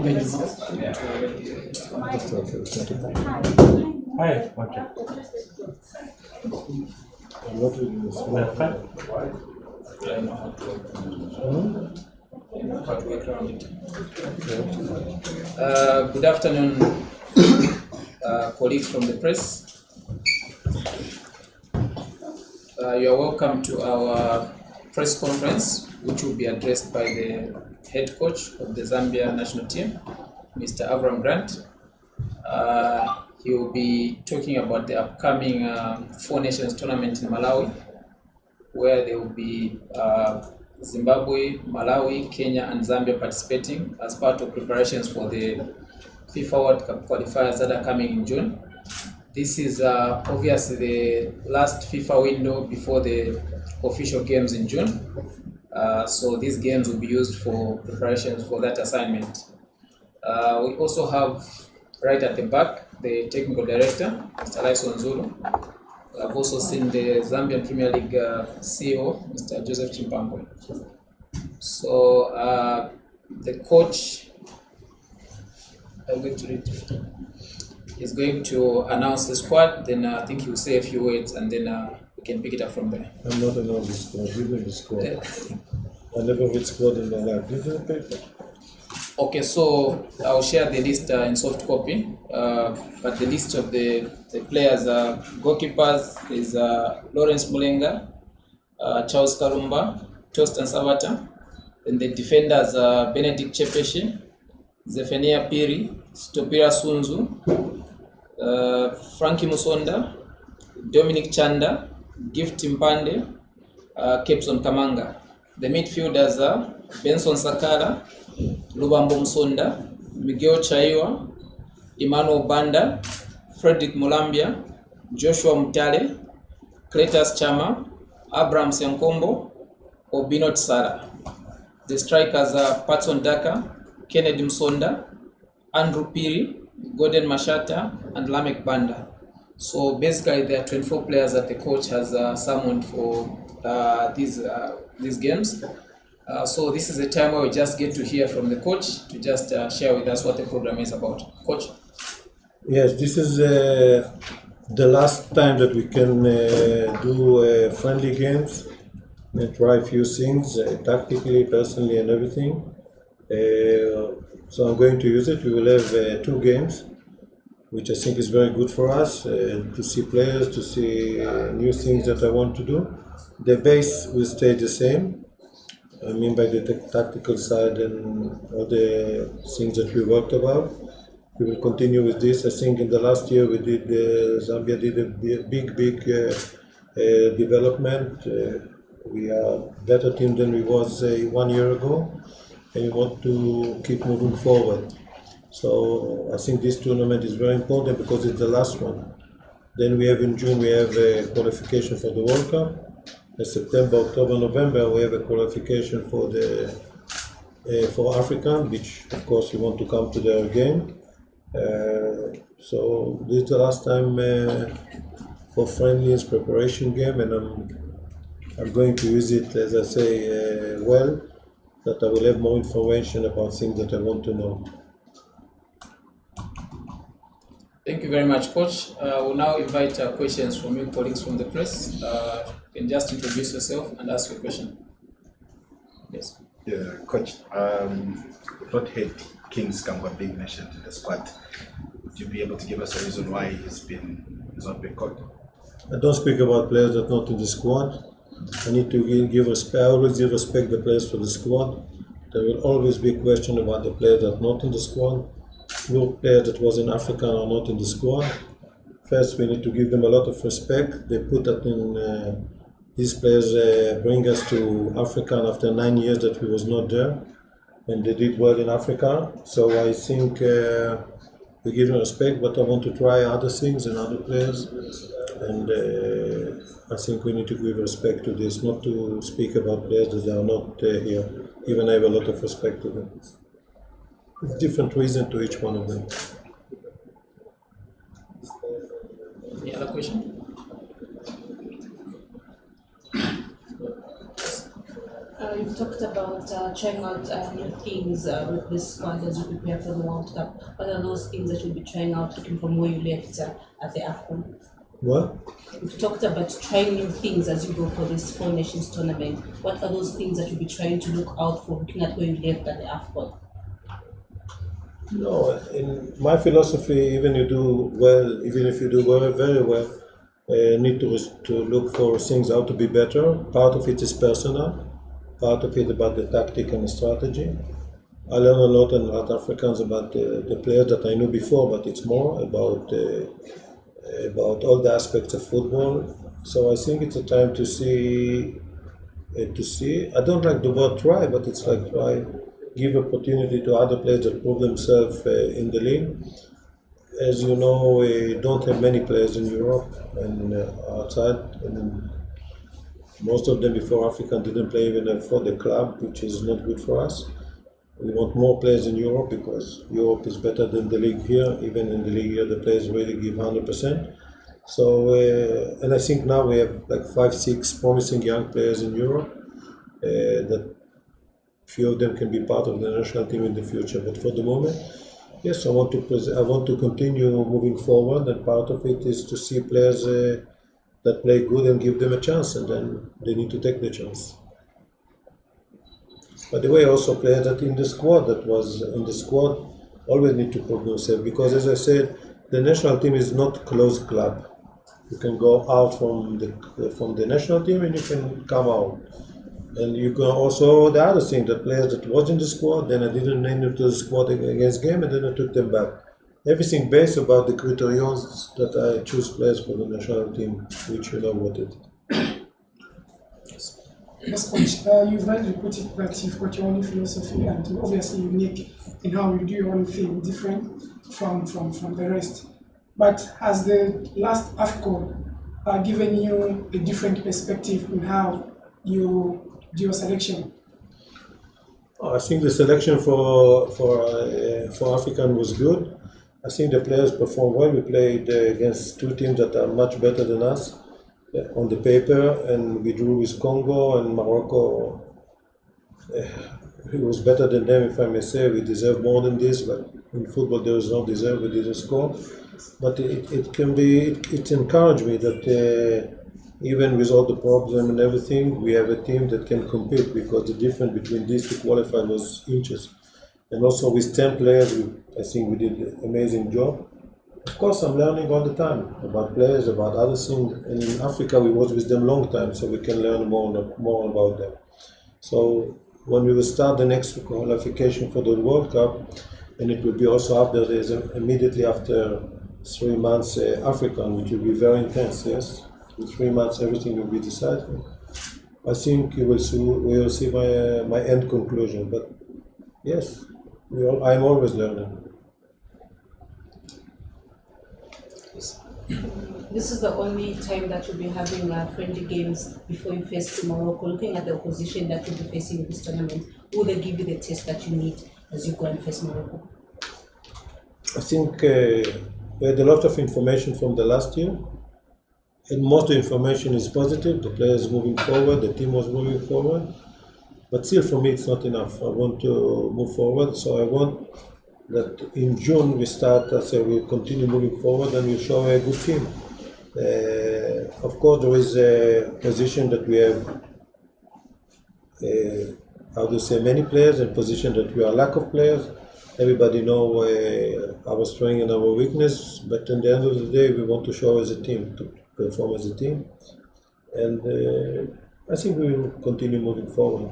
Hi. Okay. Good afternoon, colleagues from the press. You are welcome to our press conference, which will be addressed by the head coach of the Zambia national team, Mr. Avram Grant. He will be talking about the upcoming Four Nations tournament in Malawi, where there will be Zimbabwe, Malawi, Kenya, and Zambia participating as part of preparations for the FIFA World Cup qualifiers that are coming in June. This is obviously the last FIFA window before the official games in June. So these games will be used for preparations for that assignment. We also have right at the back the technical director, Mr. Lyson Zulu. I've also seen the Zambian Premier League CEO, Mr. Joseph Chimpangwe. So the coach, I'm going to read, is going to announce the squad. Then I think he will say a few words, and then we can pick it up from there. I'm not announcing the squad. Give me the squad. I never read squad in my life. Give me the paper. Okay, so I'll share the list in soft copy, but the list of the players, goalkeepers is Lawrence Mulenga, Charles Karumba, Tostan Savata, and the defenders are Benedict Chepeshi, Zephania Piri, Stopira Sunzu, Frankie Musonda, Dominic Chanda, Gift Mpande, Kepson Kamanga. The midfielders are Benson Sakala, Lubambo Msonda, Miguel Chaiwa, Emmanuel Banda, Frederick Mulambia, Joshua Mutale, Cletus Chama, Abraham Senkombo, Obinot Sara. The strikers are Patson Daka, Kennedy Msonda, Andrew Piri, Gordon Mashata, and Lamek Banda. So basically there are 24 players that the coach has summoned for these games. So this is the time where we just get to hear from the coach to just share with us what the program is about. Coach? Yes, this is the last time that we can do friendly games and try a few things tactically, personally, and everything. So I'm going to use it. We will have 2 games, which I think is very good for us to see players, to see new things that I want to do. The base will stay the same. I mean by the tactical side and all the things that we worked about. We will continue with this. I think in the last year we did, Zambia did a big development. We are a better team than we was 1 year ago, and we want to keep moving forward. So I think this tournament is very important because it's the last one. Then we have in June, we have a qualification for the World Cup. In September, October, November, we have a qualification for Africa, which of course we want to come to there again. So this is the last time for friendlies preparation game, and I'm going to use it, as I say, well, that I will have more information about things that I want to know. Thank you very much, Coach. We'll now invite questions from you colleagues from the press. You can just introduce yourself and ask your question. Yes. Yeah, Coach. We've not heard King's Kangwa being mentioned in the squad. Would you be able to give us a reason why he's not been called? I don't speak about players that are not in the squad. I need to give respect. I always give respect the players for the squad. There will always be a question about the players that are not in the squad. No player that was in Africa are not in the squad. First, we need to give them a lot of respect. They put that in. These players bring us to Africa after 9 years that we was not there, and they did well in Africa. So I think we give them respect, but I want to try other things and other players, and I think we need to give respect to this, not to speak about players that are not here. Even I have a lot of respect to them. It's different reason to each one of them. Any other question? You talked about trying out new things with this squad as you prepare for the World Cup. What are those things that you'll be trying out, looking from where you left at the AFCON? What? We've talked about trying new things as you go for this Four Nations tournament. What are those things that you'll be trying to look out for, looking at where you left at the AFCON? No, in my philosophy, even if you do well, very well, need to look for things how to be better. Part of it is personal, part of it about the tactic and the strategy. I learn a lot in South Africans about the players that I knew before, but it's more about all the aspects of football. So I think it's a time to see. I don't like the word try, but it's like try, give opportunity to other players that prove themselves in the league. As you know, we don't have many players in Europe and outside. And most of them before Africa didn't play even for the club, which is not good for us. We want more players in Europe because Europe is better than the league here. Even in the league here, the players really give 100%. So, and I think now we have like 5-6 promising young players in Europe that few of them can be part of the national team in the future. But for the moment, yes, I want to continue moving forward, and part of it is to see players that play good and give them a chance, and then they need to take the chance. By the way, also players that was in the squad always need to prove themselves, because as I said, the national team is not a closed club. You can go out from the national team and you can come out. And you can also, the other thing, the players that was in the squad, then I didn't name them to the squad against game, and then I took them back. Everything based about the criteria that I choose players for the national team, which you know what it. Yes, coach. You've rightly put it that you've got your own philosophy, and you're obviously unique in how you do your own thing, different from the rest. But has the last AFCON given you a different perspective on how you do your selection? I think the selection for African was good. I think the players performed well. We played against two teams that are much better than us on the paper, and we drew with Congo and Morocco. It was better than them, if I may say. We deserve more than this, but in football there is no deserve, we didn't score. But it encouraged me that even with all the problems and everything, we have a team that can compete, because the difference between these two qualifiers was inches. And also with 10 players, I think we did an amazing job. Of course, I'm learning all the time about players, about other things. And in Africa, we was with them long time, so we can learn more about them. So when we will start the next qualification for the World Cup, and it will be also after immediately after 3 months African, which will be very intense. Yes, in 3 months everything will be decided. I think we will see my end conclusion. But yes, I'm always learning. This is the only time that you'll be having friendly games before you face Morocco. Looking at the opposition that you'll be facing in this tournament, will they give you the test that you need as you go and face Morocco? I think we had a lot of information from the last year, and most of the information is positive. The players moving forward, the team was moving forward, but still for me it's not enough. I want to move forward, so I want that in June we start, we'll continue moving forward and we'll show a good team. Of course, there is a position that we have, many players, and position that we are lack of players. Everybody know our strength and our weakness, but at the end of the day, we want to show as a team, to perform as a team. And I think we will continue moving forward.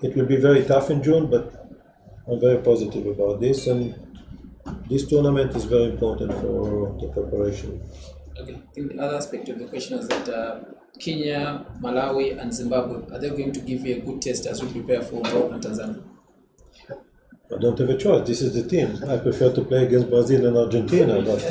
It will be very tough in June, but I'm very positive about this, and this tournament is very important for the preparation. Okay, I think the other aspect of the question is that Kenya, Malawi, and Zimbabwe, are they going to give you a good test as we prepare for Morocco and Tanzania? I don't have a choice. This is the team. I prefer to play against Brazil and Argentina, but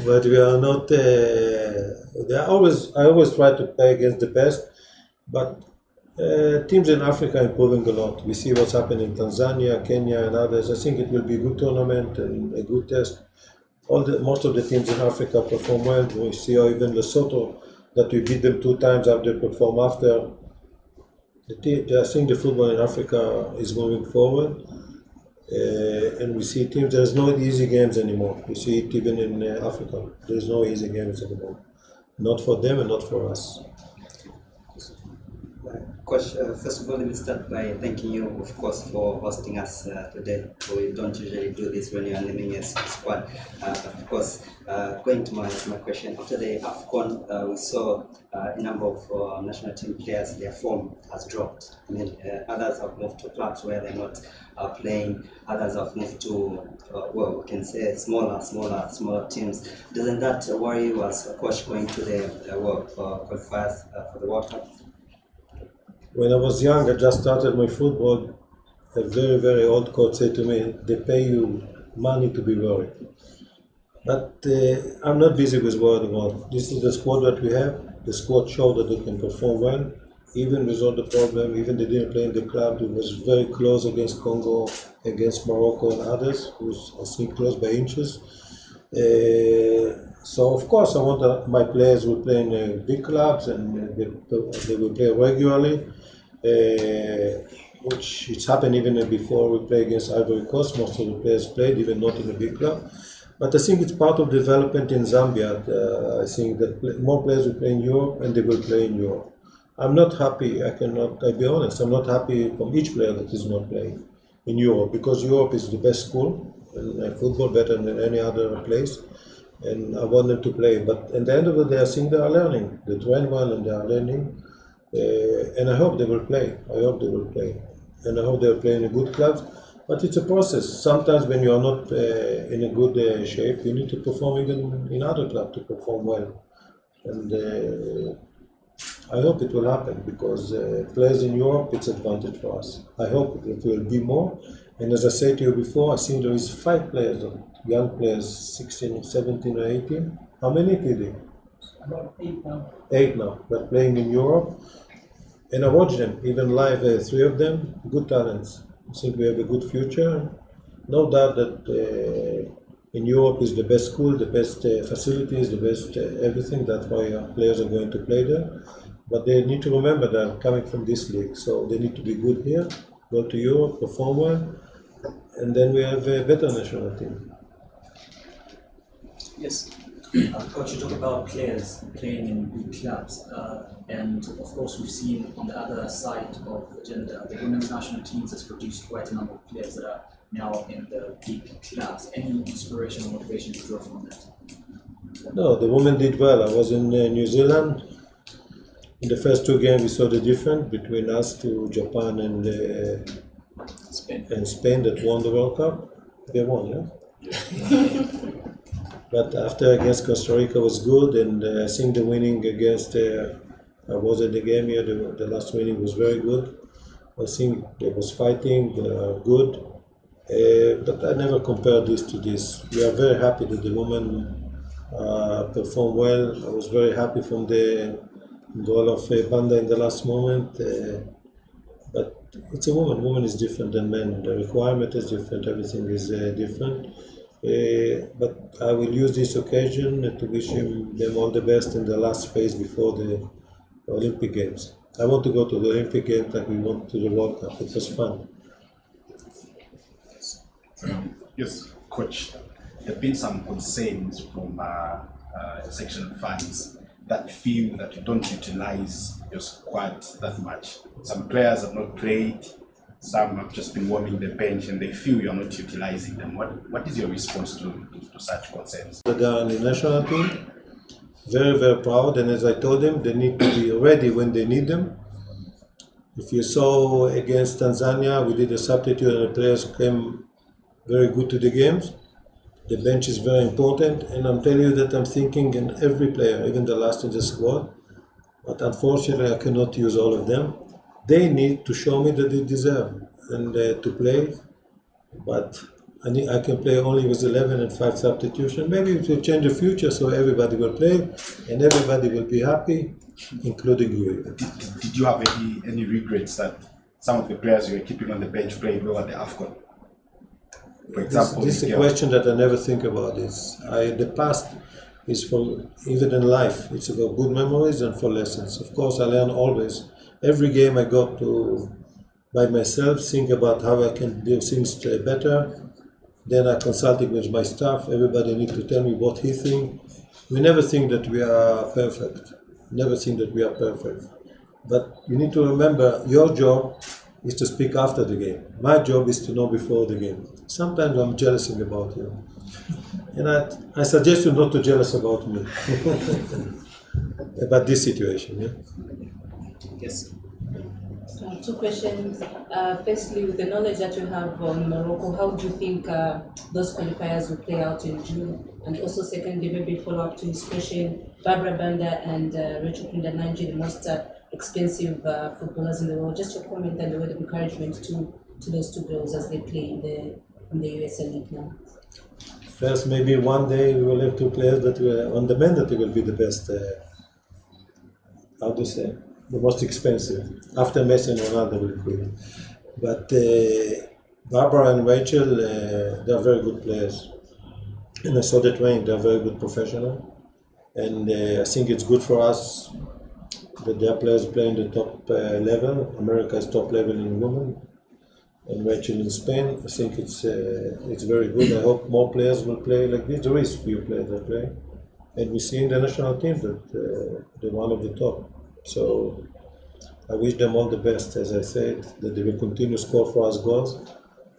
but we are not. I always try to play against the best, but teams in Africa are improving a lot. We see what's happening in Tanzania, Kenya, and others. I think it will be a good tournament and a good test. Most of the teams in Africa perform well. We see how even Lesotho, that we beat them 2 times after they perform after. I think the football in Africa is moving forward, and we see teams. There's no easy games anymore. We see it even in Africa. There's no easy games anymore, not for them and not for us. Coach, first of all, let me start by thanking you, of course, for hosting us today. We don't usually do this when you are naming a squad. But of course, going to my question, after the AFCON, we saw a number of national team players, their form has dropped. I mean, others have moved to clubs where they're not playing, others have moved to, well, we can say smaller teams. Doesn't that worry you as a coach going to the qualifiers for the World Cup? When I was young, I just started my football. A very, very old coach said to me, they pay you money to be worried. But I'm not busy with worrying about. This is the squad that we have. The squad showed that they can perform well, even with all the problem, even they didn't play in the club. It was very close against Congo, against Morocco and others, who's I think close by inches. So of course I want my players will play in big clubs and they will play regularly. Which it's happened even before we play against Ivory Coast. Most of the players played, even not in a big club. But I think it's part of development in Zambia. I think that more players will play in Europe and they will play in Europe. I'm not happy, I'll be honest, I'm not happy from each player that is not playing in Europe, because Europe is the best school in football, better than any other place. And I want them to play. But at the end of the day, I think they are learning. They train well and they are learning. And I hope they will play. And I hope they will play in a good clubs. But it's a process. Sometimes when you are not in a good shape, you need to perform even in other clubs to perform well. And I hope it will happen, because players in Europe, it's an advantage for us. I hope it will be more. And as I said to you before, I think there is 5 players, young players, 16, 17 or 18. How many did they? About 8 now. 8 now, but playing in Europe. And I watch them, even live, 3 of them, good talents. I think we have a good future. No doubt that in Europe is the best school, the best facilities, the best everything. That's why our players are going to play there. But they need to remember that I'm coming from this league, so they need to be good here, go to Europe, perform well, and then we have a better national team. Yes. Coach, you talk about players playing in big clubs, and of course we've seen on the other side of the agenda, the women's national teams has produced quite a number of players that are now in the big clubs. Any inspiration or motivation to draw from that? No, the women did well. I was in New Zealand. In the first 2 games, we saw the difference between us to Japan and Spain that won the World Cup. They won, yeah? But after against Costa Rica was good, and I think the winning against, I was at the game here, the last winning was very good. I think there was fighting, good. But I never compared this to this. We are very happy that the women performed well. I was very happy from the goal of Banda in the last moment. But it's a woman. Woman is different than men. The requirement is different. Everything is different. But I will use this occasion to wish them all the best in the last phase before the Olympic Games. I want to go to the Olympic Games like we went to the World Cup. It was fun. Yes, Coach. There have been some concerns from section fans that feel that you don't utilize your squad that much. Some players have not played. Some have just been warming the bench and they feel you're not utilizing them. What is your response to such concerns? They are in the national team, very, very proud, and as I told them, they need to be ready when they need them. If you saw against Tanzania, we did a substitute and the players came very good to the games. The bench is very important, and I'm telling you that I'm thinking in every player, even the last in the squad, but unfortunately I cannot use all of them. They need to show me that they deserve and to play, but I can play only with 11 and 5 substitutions. Maybe it will change the future so everybody will play and everybody will be happy, including you. Did you have any regrets that some of the players you were keeping on the bench played well at the AFCON? For example, this is a question that I never think about. The past is for, even in life, it's about good memories and for lessons. Of course, I learn always. Every game I go to by myself, think about how I can do things better. Then I consulting with my staff. Everybody needs to tell me what he thinks. We never think that we are perfect. Never think that we are perfect. But you need to remember, your job is to speak after the game. My job is to know before the game. Sometimes I'm jealous about you. And I suggest you not to jealous about me. About this situation, yeah? Yes. Two questions. Firstly, with the knowledge that you have on Morocco, how do you think those qualifiers will play out in June? And also, secondly, maybe follow up to his question, Barbara Banda and Rachel Kindananji, the most expensive footballers in the world. Just your comment and the word of encouragement to those two girls as they play in the USL League now. First, maybe one day we will have two players that will, on the men, that will be the best, how do you say, the most expensive. After Messi and Ronaldo will be. But Barbara and Rachel, they are very good players. And I saw the training, they are very good professional. And I think it's good for us that their players play in the top level. America is top level in women. And Rachel in Spain, I think it's very good. I hope more players will play like this. There is few players that play, and we see in the national team that they're one of the top. So I wish them all the best. As I said, that they will continue to score for us goals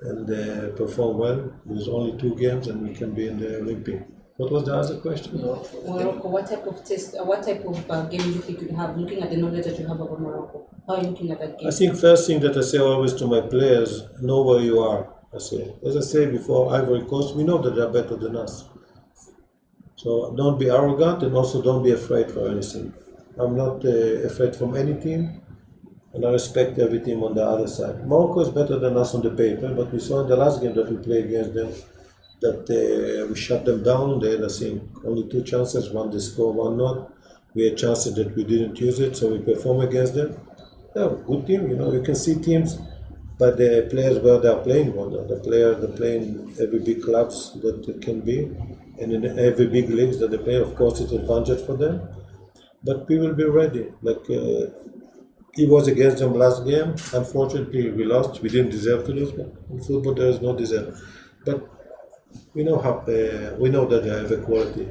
and perform well. There's only 2 games, and we can be in the Olympic. What was the other question? Morocco, what type of test, what type of game do you think you have, looking at the knowledge that you have about Morocco? How are you looking at that game? I think first thing that I say always to my players, know where you are. As I said before, Ivory Coast, we know that they're better than us. So don't be arrogant, and also don't be afraid for anything. I'm not afraid from any team, and I respect every team on the other side. Morocco is better than us on the paper, but we saw in the last game that we played against them that we shut them down. They had, I think, only 2 chances, one they scored, one not. We had chances that we didn't use it, so we perform against them. Yeah, good team, you can see teams, but the players where they are playing, the players that play in every big clubs that it can be, and in every big leagues that they play, of course it's an advantage for them. But we will be ready. Like it was against them last game. Unfortunately, we lost. We didn't deserve to lose, but in football there is no deserve. But we know that they have a quality,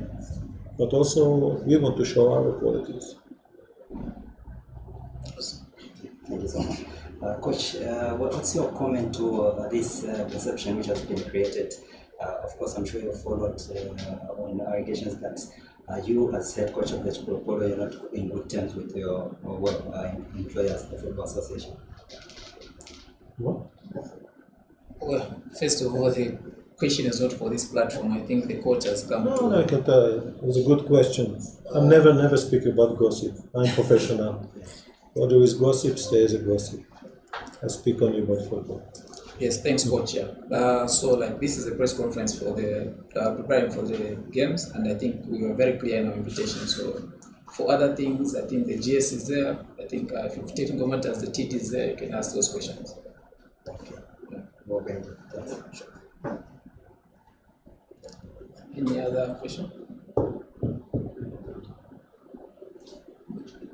but also we want to show our qualities. Thank you so much. Coach, what's your comment to this perception which has been created? Of course, I'm sure you followed on allegations that you, as head coach of the Chipolopolo, you're not in good terms with your employers, the Football Association. What? Well, first of all, the question is not for this platform. I think the coach has come to... No, I can tell you. It's a good question. I'm never speak about gossip. I'm professional. What there is gossip, stays a gossip. I speak only about football. Yes, thanks, coach. Yeah. So, this is a press conference for the preparing for the games, and I think we were very clear in our invitation. So, for other things, I think the GS is there. I think if you've taken comment as the TT is there, you can ask those questions. Okay. Okay. Sure. Any other question?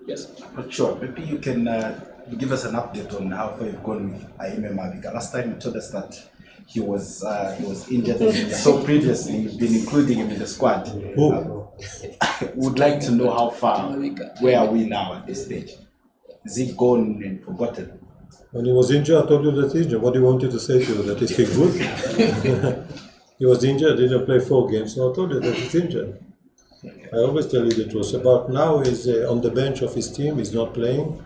Yes. Sure. Maybe you can give us an update on how far you've gone with Aime Mavika. Last time you told us that he was injured, and so previously you've been including him in the squad. Would like to know how far. Where are we now at this stage? Is he gone and forgotten? When he was injured, I told you that he's injured. What do you want to say to you? That he's still good? He was injured, didn't play 4 games, so I told you that he's injured. I always tell you the truth. About now, he's on the bench of his team, he's not playing.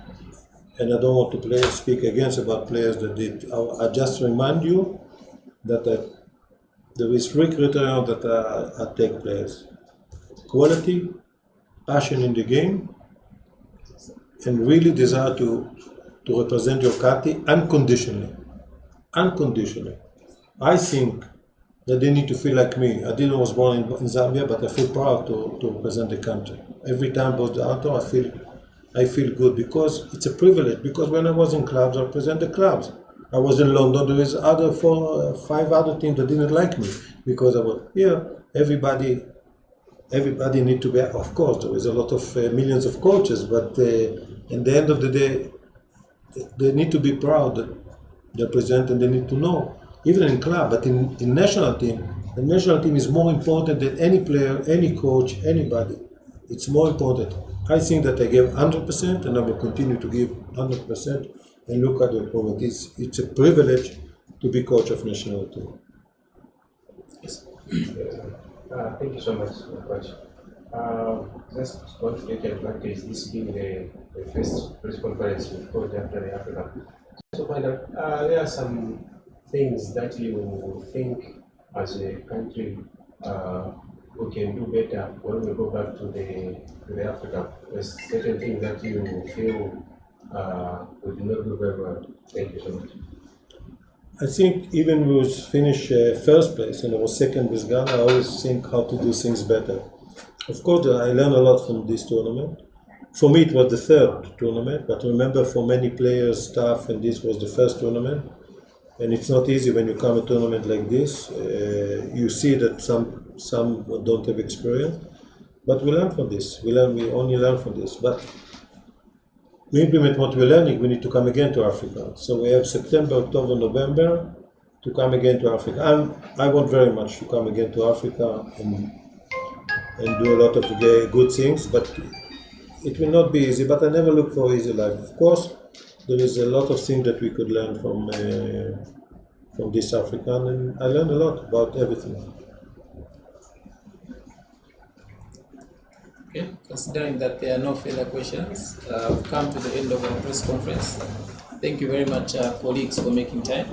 And I don't want to speak against about players that did. I just remind you that there is 3 criteria that take players: quality, passion in the game, and really desire to represent your country unconditionally. Unconditionally. I think that they need to feel like me. I was born in Zambia, but I feel proud to represent the country. Every time I go to Anto, I feel good because it's a privilege. Because when I was in clubs, I represent the clubs. I was in London. There is 5 other teams that didn't like me because I was here. Everybody need to be. Of course, there is a lot of millions of coaches, but in the end of the day, they need to be proud that they present, and they need to know, even in club, but in national team, the national team is more important than any player, any coach, anybody. It's more important. I think that I gave 100%, and I will continue to give 100%. And look at the improvement. It's a privilege to be coach of national team. Yes. Thank you so much, Coach. Just want to take advantage, this being the first press conference with Coach after the Africa. So find out, there are some things that you think as a country we can do better when we go back to the Africa. There's certain things that you feel we do not do very well. Thank you so much. I think even we was finished first place and I was second with Ghana, I always think how to do things better. Of course, I learned a lot from this tournament. For me, it was the third tournament, but remember, for many players, staff, and this was the first tournament. And it's not easy when you come to a tournament like this. You see that some don't have experience, but we learn from this. We only learn from this. But we implement what we're learning. We need to come again to Africa. So we have September, October, November to come again to Africa. I want very much to come again to Africa and do a lot of good things. But it will not be easy. But I never look for easy life. Of course, there is a lot of things that we could learn from this African, and I learned a lot about everything. Okay, considering that there are no further questions, we've come to the end of our press conference. Thank you very much, colleagues, for making time.